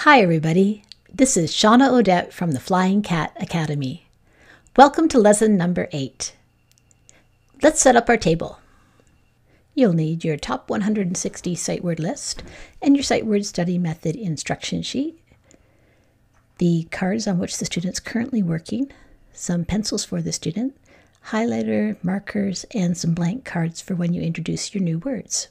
Hi everybody, this is Shawna Audet from the Flying Cat Academy. Welcome to lesson number 8. Let's set up our table. You'll need your top 160 sight word list and your sight word study method instruction sheet, the cards on which the student's currently working, some pencils for the student, highlighter, markers, and some blank cards for when you introduce your new words.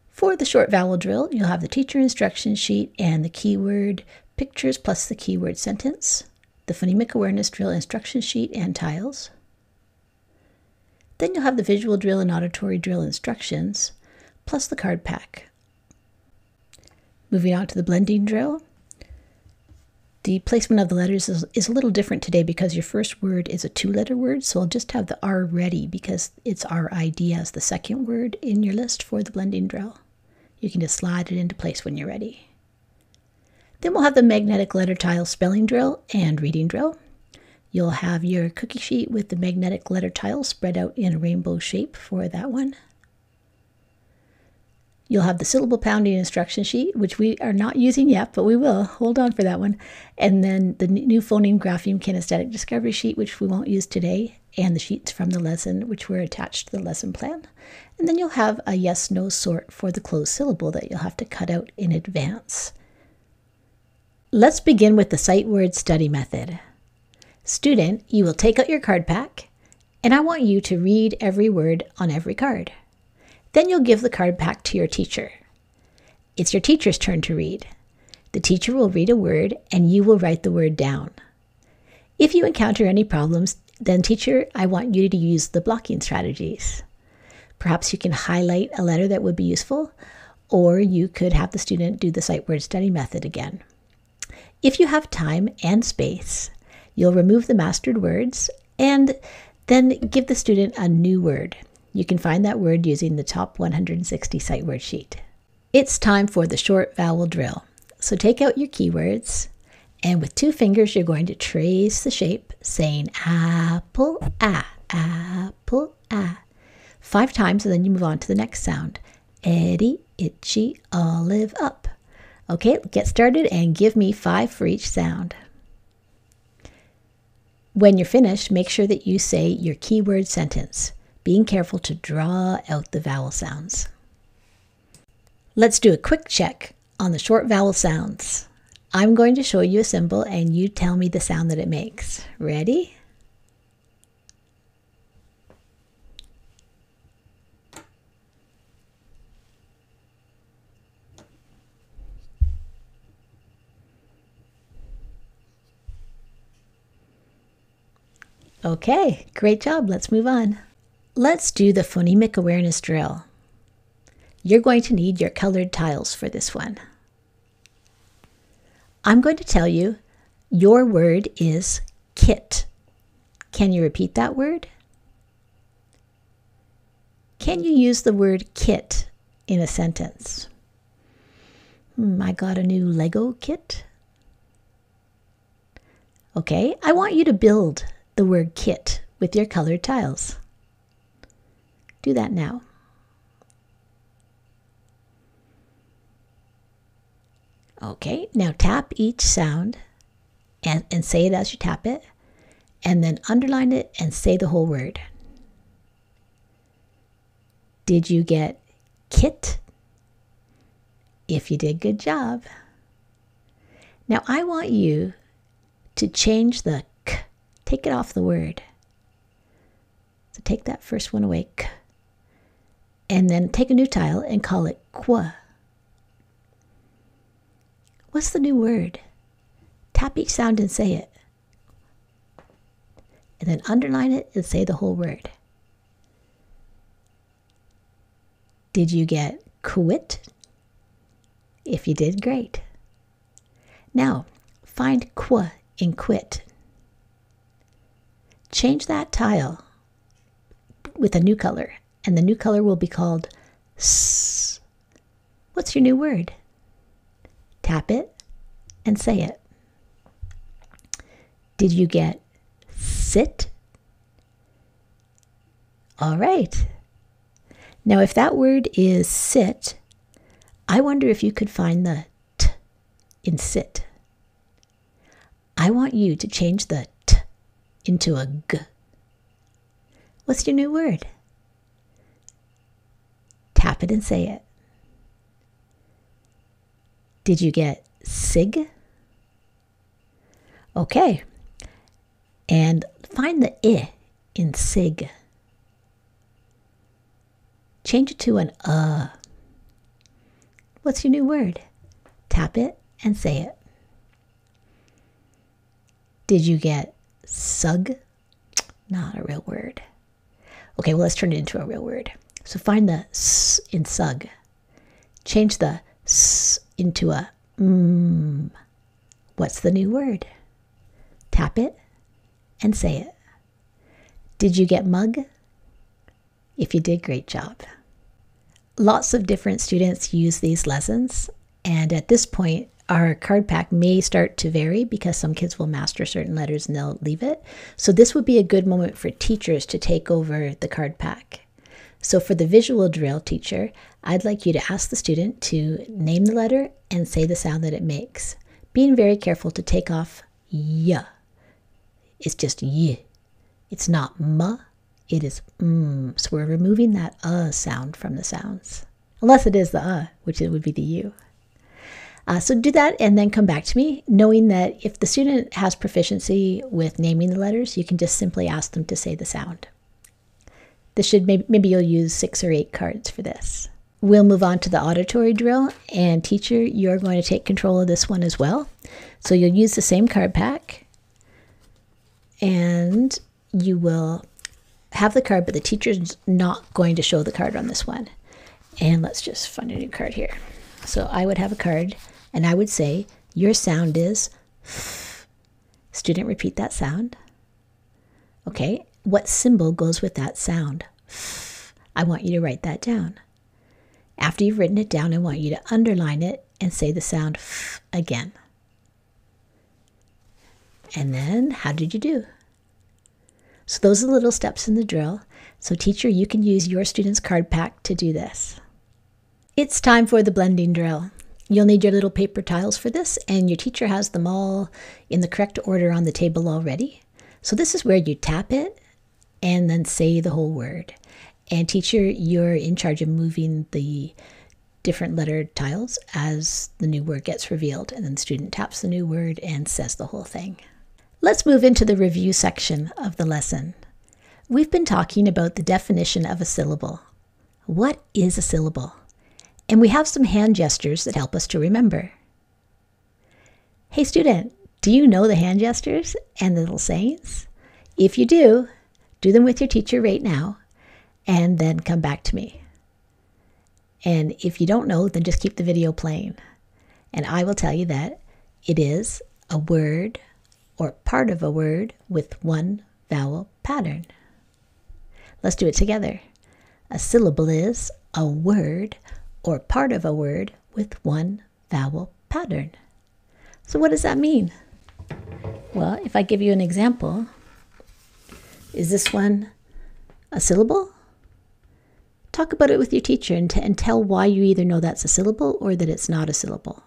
For the short vowel drill, you'll have the teacher instruction sheet and the keyword pictures plus the keyword sentence, the phonemic awareness drill instruction sheet and tiles. Then you'll have the visual drill and auditory drill instructions, plus the card pack. Moving on to the blending drill. The placement of the letters is a little different today because your first word is a 2-letter word, so I'll just have the R ready because it's RID as the second word in your list for the blending drill. You can just slide it into place when you're ready. Then we'll have the magnetic letter tile spelling drill and reading drill. You'll have your cookie sheet with the magnetic letter tile spread out in a rainbow shape for that one. You'll have the syllable pounding instruction sheet, which we are not using yet, but we will. Hold on for that one. And then the new phoneme grapheme kinesthetic discovery sheet, which we won't use today, and the sheets from the lesson, which were attached to the lesson plan. And then you'll have a yes-no sort for the closed syllable that you'll have to cut out in advance. Let's begin with the sight word study method. Student, you will take out your card pack, and I want you to read every word on every card. Then you'll give the card pack to your teacher. It's your teacher's turn to read. The teacher will read a word, and you will write the word down. If you encounter any problems, then teacher, I want you to use the blocking strategies. Perhaps you can highlight a letter that would be useful, or you could have the student do the sight word study method again. If you have time and space, you'll remove the mastered words and then give the student a new word. You can find that word using the top 160 sight word sheet. It's time for the short vowel drill. So take out your keywords, and with 2 fingers you're going to trace the shape, saying apple, apple, 5 times, and then you move on to the next sound. Eddie, itchy, olive, up. Okay, get started and give me 5 for each sound. When you're finished, make sure that you say your keyword sentence, being careful to draw out the vowel sounds. Let's do a quick check on the short vowel sounds. I'm going to show you a symbol and you tell me the sound that it makes. Ready? Okay, great job. Let's move on. Let's do the phonemic awareness drill. You're going to need your colored tiles for this one. I'm going to tell you your word is kit. Can you repeat that word? Can you use the word kit in a sentence? I got a new Lego kit. Okay, I want you to build the word kit with your colored tiles. Do that now. Okay, now tap each sound and say it as you tap it, and then underline it and say the whole word. Did you get kit? If you did, good job. Now I want you to change the k, take it off the word. So take that first one away, k, and then take a new tile and call it qua. What's the new word? Tap each sound and say it. And then underline it and say the whole word. Did you get quit? If you did, great. Now, find qua in quit. Change that tile with a new color, and the new color will be called S. What's your new word? Tap it and say it. Did you get sit? All right. Now, if that word is sit, I wonder if you could find the t in sit. I want you to change the t into a g. What's your new word? Tap it and say it. Did you get sig? Okay. And find the I in sig. Change it to an What's your new word? Tap it and say it. Did you get sug? Not a real word. Okay, well, let's turn it into a real word. So find the s in sug. Change the s into a What's the new word? Tap it and say it. Did you get mug? If you did, great job. Lots of different students use these lessons, and at this point, our card pack may start to vary because some kids will master certain letters and they'll leave it. So this would be a good moment for teachers to take over the card pack. So for the visual drill, teacher, I'd like you to ask the student to name the letter and say the sound that it makes. Being very careful to take off y. It's just y. It's not m. It is So we're removing that sound from the sounds. Unless it is the which it would be the u. So do that and then come back to me, knowing that if the student has proficiency with naming the letters, you can just simply ask them to say the sound. This should maybe you'll use 6 or 8 cards for this. We'll move on to the auditory drill, and teacher, you're going to take control of this one as well. So you'll use the same card pack, and you will have the card, but the teacher's not going to show the card on this one. And let's just find a new card here. So I would have a card, and I would say, your sound is f. Student, repeat that sound. Okay, what symbol goes with that sound? F. I want you to write that down. After you've written it down, I want you to underline it and say the sound f again. And then, how did you do? So those are the little steps in the drill. So teacher, you can use your student's card pack to do this. It's time for the blending drill. You'll need your little paper tiles for this, and your teacher has them all in the correct order on the table already. So this is where you tap it and then say the whole word. And teacher, you're in charge of moving the different lettered tiles as the new word gets revealed, and then the student taps the new word and says the whole thing. Let's move into the review section of the lesson. We've been talking about the definition of a syllable. What is a syllable? And we have some hand gestures that help us to remember. Hey student, do you know the hand gestures and the little sayings? If you do them with your teacher right now, and then come back to me. And if you don't know, then just keep the video playing. And I will tell you that it is a word or part of a word with one vowel pattern. Let's do it together. A syllable is a word or part of a word with one vowel pattern. So what does that mean? Well, if I give you an example, is this one a syllable? Talk about it with your teacher and tell why you either know that's a syllable or that it's not a syllable.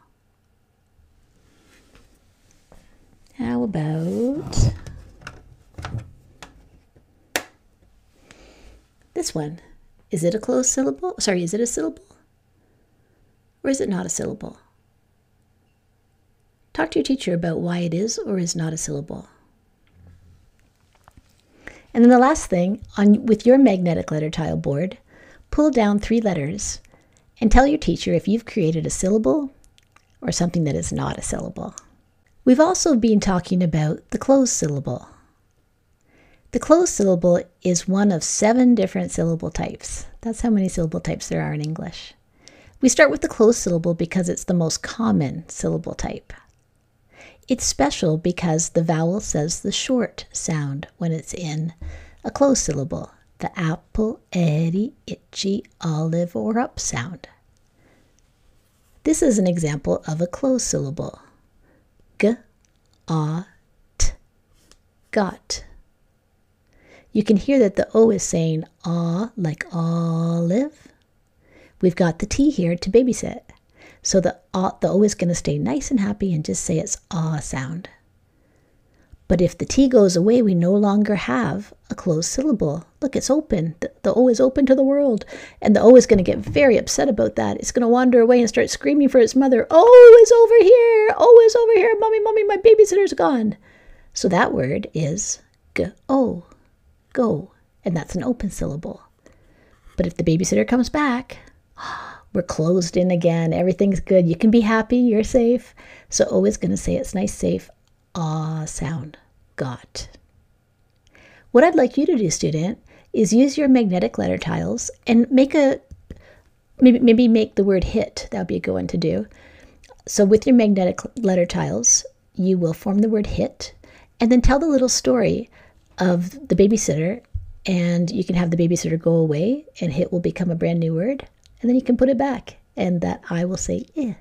How about this one? Is it a closed syllable? Sorry, is it a syllable? Or is it not a syllable? Talk to your teacher about why it is or is not a syllable. And then the last thing, with your magnetic letter tile board, pull down 3 letters and tell your teacher if you've created a syllable or something that is not a syllable. We've also been talking about the closed syllable. The closed syllable is one of 7 different syllable types. That's how many syllable types there are in English. We start with the closed syllable because it's the most common syllable type. It's special because the vowel says the short sound when it's in a closed syllable. The apple, Eddie, itchy, olive, or up sound. This is an example of a closed syllable. G, A, T, got. You can hear that the O is saying ah like olive. We've got the T here to babysit. So the O is going to stay nice and happy and just say its ah sound. But if the T goes away, we no longer have a closed syllable. Look, it's open. The O is open to the world. And the O is going to get very upset about that. It's going to wander away and start screaming for its mother. O is over here. O is over here. Mommy, mommy, my babysitter's gone. So that word is go, go. And that's an open syllable. But if the babysitter comes back, we're closed in again. Everything's good. You can be happy. You're safe. So O is going to say its nice, safe ah sound. Got. What I'd like you to do, student, is use your magnetic letter tiles and make maybe make the word hit. That would be a good one to do. So with your magnetic letter tiles, you will form the word hit and then tell the little story of the babysitter, and you can have the babysitter go away and hit will become a brand new word, and then you can put it back and that I will say eh.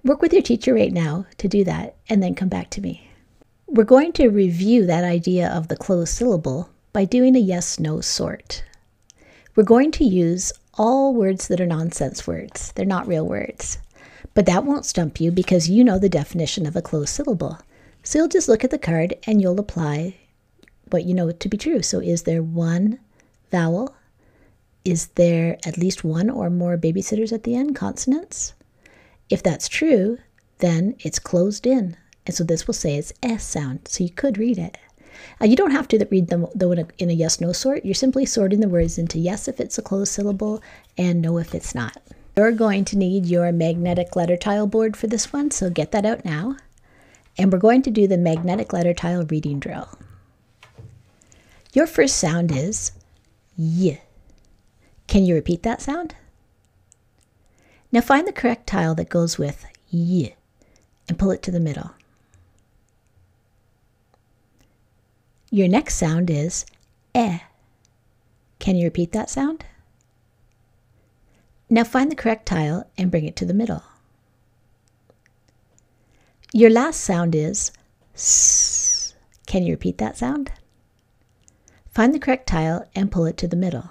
Work with your teacher right now to do that and then come back to me. We're going to review that idea of the closed syllable by doing a yes-no sort. We're going to use all words that are nonsense words. They're not real words. But that won't stump you because you know the definition of a closed syllable. So you'll just look at the card and you'll apply what you know to be true. So is there one vowel? Is there at least one or more babysitters at the end, consonants? If that's true, then it's closed in. And so this will say it's S sound. So you could read it. You don't have to read them though in a yes-no sort. You're simply sorting the words into yes if it's a closed syllable and no if it's not. You're going to need your magnetic letter tile board for this one, so get that out now. And we're going to do the magnetic letter tile reading drill. Your first sound is Y. Can you repeat that sound? Now find the correct tile that goes with Y and pull it to the middle. Your next sound is Eh. Can you repeat that sound? Now find the correct tile and bring it to the middle. Your last sound is S. Can you repeat that sound? Find the correct tile and pull it to the middle.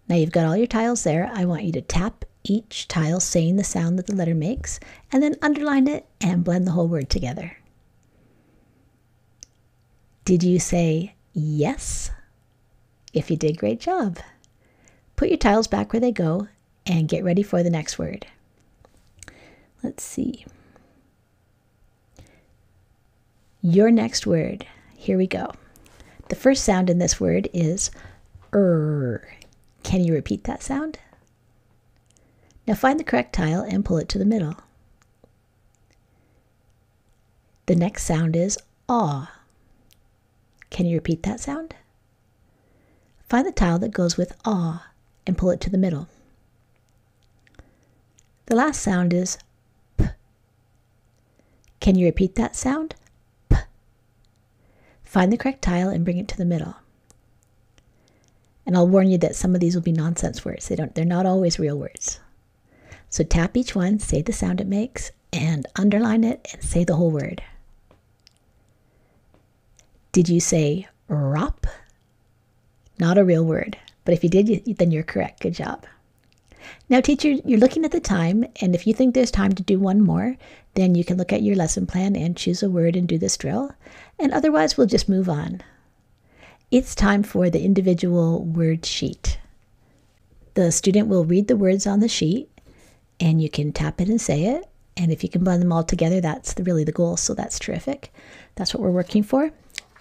Now you've got all your tiles there. I want you to tap each tile saying the sound that the letter makes and then underline it and blend the whole word together. Did you say yes? If you did, great job. Put your tiles back where they go and get ready for the next word. Let's see. Your next word. Here we go. The first sound in this word is Can you repeat that sound? Now find the correct tile and pull it to the middle. The next sound is aw. Can you repeat that sound? Find the tile that goes with aw and pull it to the middle. The last sound is p. Can you repeat that sound? P. Find the correct tile and bring it to the middle. And I'll warn you that some of these will be nonsense words. They're not always real words. So tap each one, say the sound it makes, and underline it and say the whole word. Did you say rop? Not a real word, but if you did, then you're correct. Good job. Now, teacher, you're looking at the time, and if you think there's time to do one more, then you can look at your lesson plan and choose a word and do this drill, and otherwise we'll just move on. It's time for the individual word sheet. The student will read the words on the sheet, and you can tap it and say it, and if you can blend them all together, that's really the goal, so that's terrific. That's what we're working for.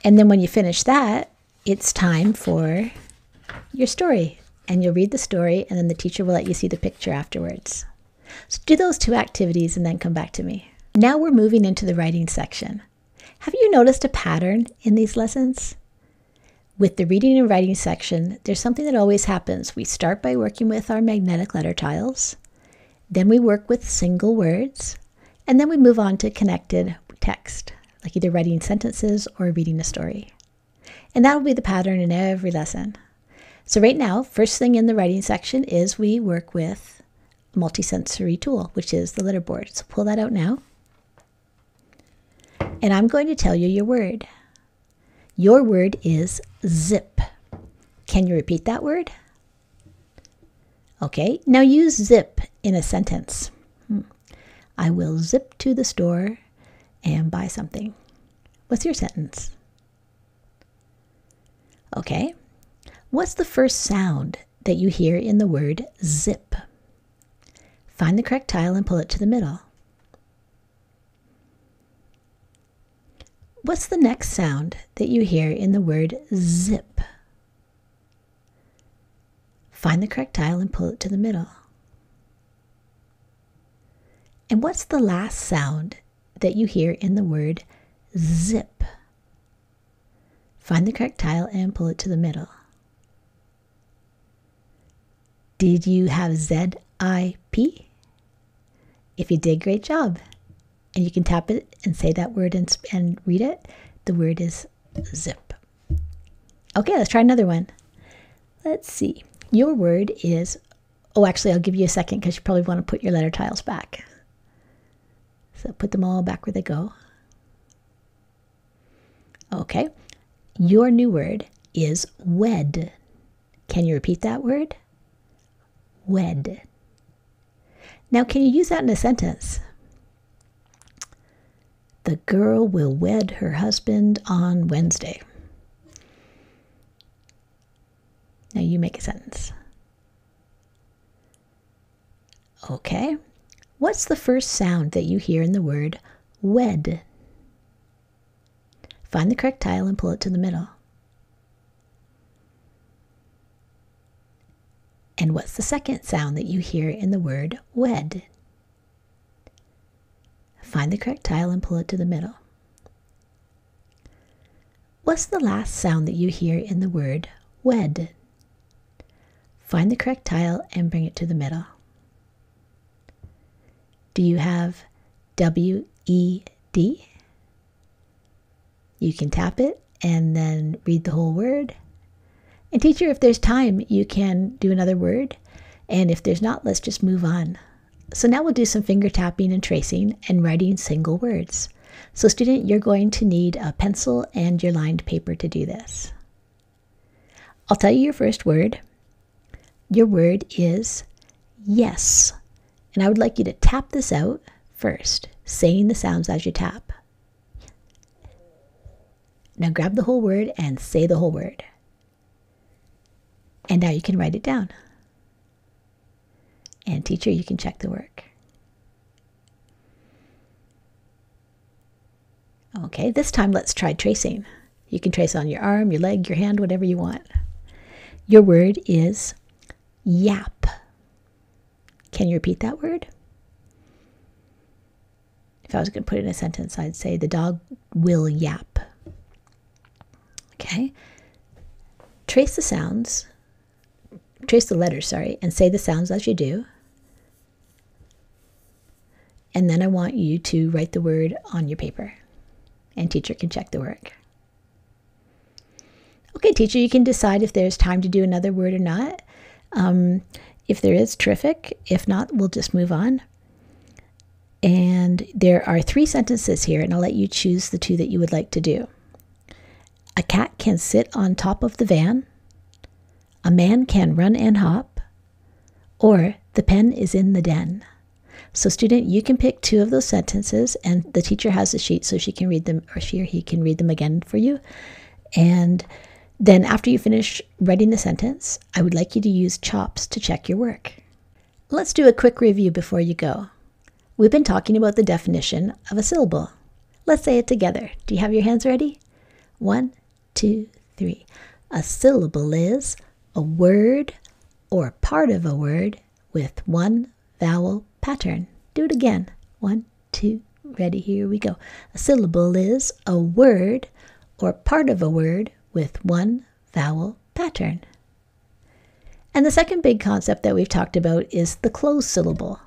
And then when you finish that, it's time for your story. And you'll read the story, and then the teacher will let you see the picture afterwards. So do those two activities and then come back to me. Now we're moving into the writing section. Have you noticed a pattern in these lessons? With the reading and writing section, there's something that always happens. We start by working with our magnetic letter tiles. Then we work with single words. And then we move on to connected text, like either writing sentences or reading a story. And that will be the pattern in every lesson. So right now, first thing in the writing section is we work with a multisensory tool, which is the letter board. So pull that out now. And I'm going to tell you your word. Your word is zip. Can you repeat that word? Okay, now use zip in a sentence. I will zip to the store and buy something. What's your sentence? Okay, what's the first sound that you hear in the word zip? Find the correct tile and pull it to the middle. What's the next sound that you hear in the word zip? Find the correct tile and pull it to the middle. And what's the last sound that you hear in the word zip? Find the correct tile and pull it to the middle. Did you have Z-I-P? If you did, great job. And you can tap it and say that word and read it. The word is zip. Okay, let's try another one. Let's see. Your word is, oh, actually, I'll give you a second because you probably want to put your letter tiles back. So put them all back where they go. Okay. Your new word is wed. Can you repeat that word? Wed. Now, can you use that in a sentence? The girl will wed her husband on Wednesday. Now you make a sentence. Okay. What's the first sound that you hear in the word wed? Find the correct tile and pull it to the middle. And what's the second sound that you hear in the word wed? Find the correct tile and pull it to the middle. What's the last sound that you hear in the word wed? Find the correct tile and bring it to the middle. Do you have W-E-D? You can tap it and then read the whole word. And teacher, if there's time, you can do another word. And if there's not, let's just move on. So now we'll do some finger tapping and tracing and writing single words. So student, you're going to need a pencil and your lined paper to do this. I'll tell you your first word. Your word is yes. And I would like you to tap this out first, saying the sounds as you tap. Now grab the whole word and say the whole word. And now you can write it down. And teacher, you can check the work. Okay, this time let's try tracing. You can trace on your arm, your leg, your hand, whatever you want. Your word is yap. Can you repeat that word? If I was going to put it in a sentence, I'd say the dog will yap. Okay. Trace the sounds. Trace the letters, sorry, and say the sounds as you do. And then I want you to write the word on your paper. And teacher can check the work. Okay, teacher, you can decide if there's time to do another word or not. If there is, terrific. If not, we'll just move on. And there are 3 sentences here, and I'll let you choose the 2 that you would like to do. A cat can sit on top of the van. A man can run and hop. Or the pen is in the den. So student, you can pick 2 of those sentences, and the teacher has a sheet so she can read them, or she or he can read them again for you. And then after you finish writing the sentence, I would like you to use CHOPS to check your work. Let's do a quick review before you go. We've been talking about the definition of a syllable. Let's say it together. Do you have your hands ready? 1, 2, 3. A syllable is a word or part of a word with one vowel pattern. Do it again. 1, 2, ready, here we go. A syllable is a word or part of a word with one vowel pattern. And the second big concept that we've talked about is the closed syllable,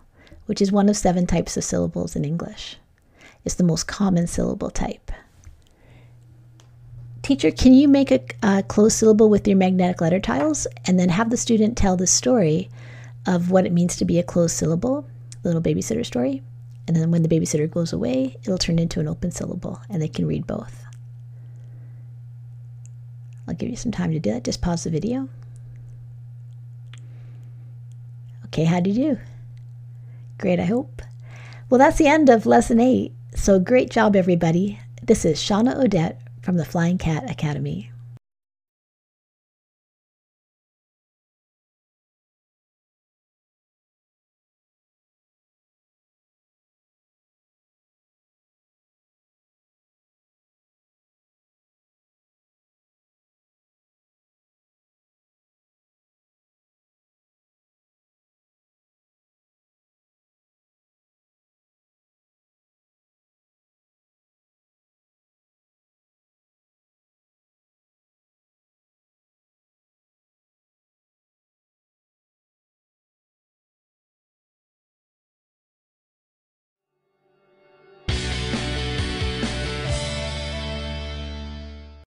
which is one of 7 types of syllables in English. It's the most common syllable type. Teacher, can you make a closed syllable with your magnetic letter tiles and then have the student tell the story of what it means to be a closed syllable, the little babysitter story, and then when the babysitter goes away, it'll turn into an open syllable and they can read both. I'll give you some time to do that. Just pause the video. Okay, how did you do? Great, I hope. Well, that's the end of Lesson 8. So great job, everybody. This is Shawna Audet from the Flying Cat Academy.